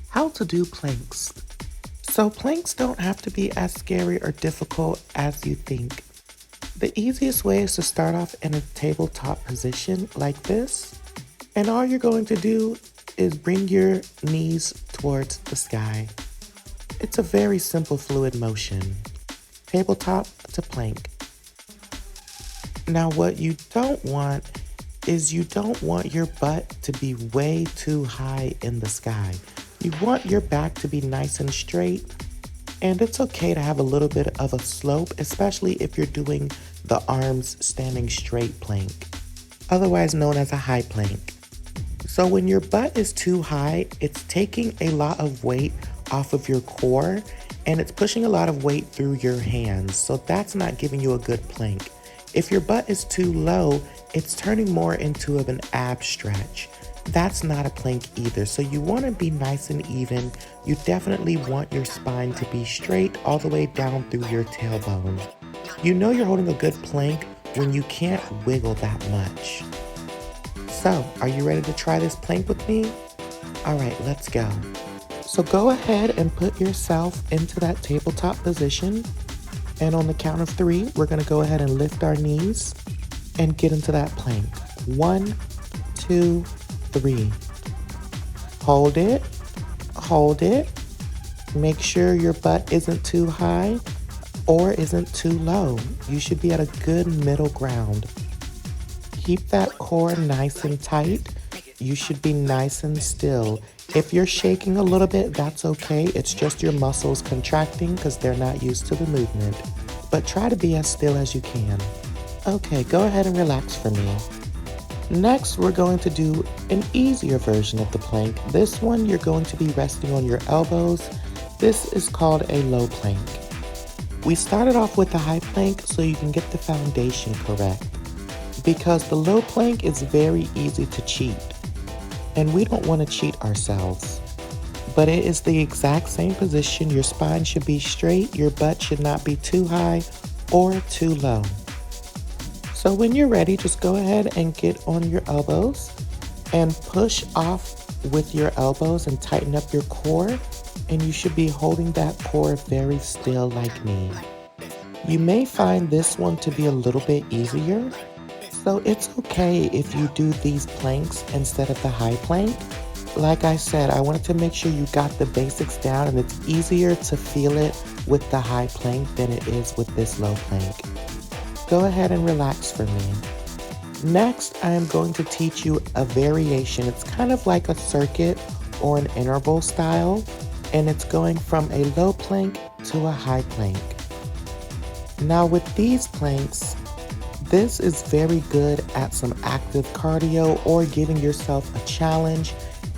How to do planks. So planks don't have to be as scary or difficult as you think. The easiest way is to start off in a tabletop position like this. And all you're going to do is bring your knees towards the sky. It's a very simple fluid motion. Tabletop to plank. Now what you don't want is you don't want your butt to be way too high in the sky. You want your back to be nice and straight, and it's okay to have a little bit of a slope, especially if you're doing the arms standing straight plank, otherwise known as a high plank. So when your butt is too high, it's taking a lot of weight off of your core, and it's pushing a lot of weight through your hands, so that's not giving you a good plank. If your butt is too low, it's turning more into an ab stretch. That's not a plank either, so you want to be nice and even. You definitely want your spine to be straight all the way down through your tailbone. You know you're holding a good plank when you can't wiggle that much. So, are you ready to try this plank with me? Alright, let's go. So go ahead and put yourself into that tabletop position. And on the count of 3, we're going to go ahead and lift our knees and get into that plank. 1, 2, 3. Hold it, hold it. Make sure your butt isn't too high or isn't too low. You should be at a good middle ground. Keep that core nice and tight. You should be nice and still. If you're shaking a little bit, that's okay. It's just your muscles contracting because they're not used to the movement. But try to be as still as you can. Okay, go ahead and relax for me. Next, we're going to do an easier version of the plank. This one, you're going to be resting on your elbows. This is called a low plank. We started off with the high plank so you can get the foundation correct, because the low plank is very easy to cheat, and we don't want to cheat ourselves. But it is the exact same position. Your spine should be straight, your butt should not be too high or too low. So when you're ready, just go ahead and get on your elbows and push off with your elbows and tighten up your core, and you should be holding that core very still like me. You may find this one to be a little bit easier, so it's okay if you do these planks instead of the high plank. Like I said, I wanted to make sure you got the basics down, and it's easier to feel it with the high plank than it is with this low plank. Go ahead and relax for me. Next, I am going to teach you a variation. It's kind of like a circuit or an interval style, and it's going from a low plank to a high plank. Now with these planks, this is very good at some active cardio or giving yourself a challenge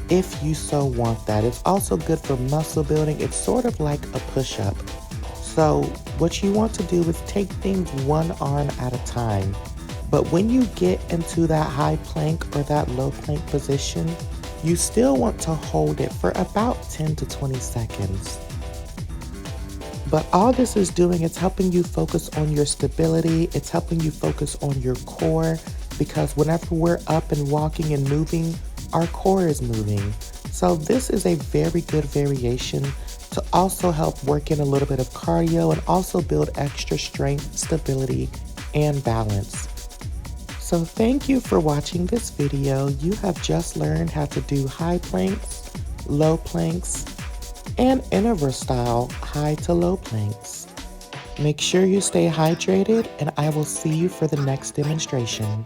if you so want that. It's also good for muscle building. It's sort of like a push-up. So what you want to do is take things one arm at a time. But when you get into that high plank or that low plank position, you still want to hold it for about 10 to 20 seconds. But all this is doing is helping you focus on your stability. It's helping you focus on your core, because whenever we're up and walking and moving, our core is moving. So this is a very good variation to also help work in a little bit of cardio and also build extra strength, stability, and balance. So thank you for watching this video. You have just learned how to do high planks, low planks, and interval style high to low planks. Make sure you stay hydrated, and I will see you for the next demonstration.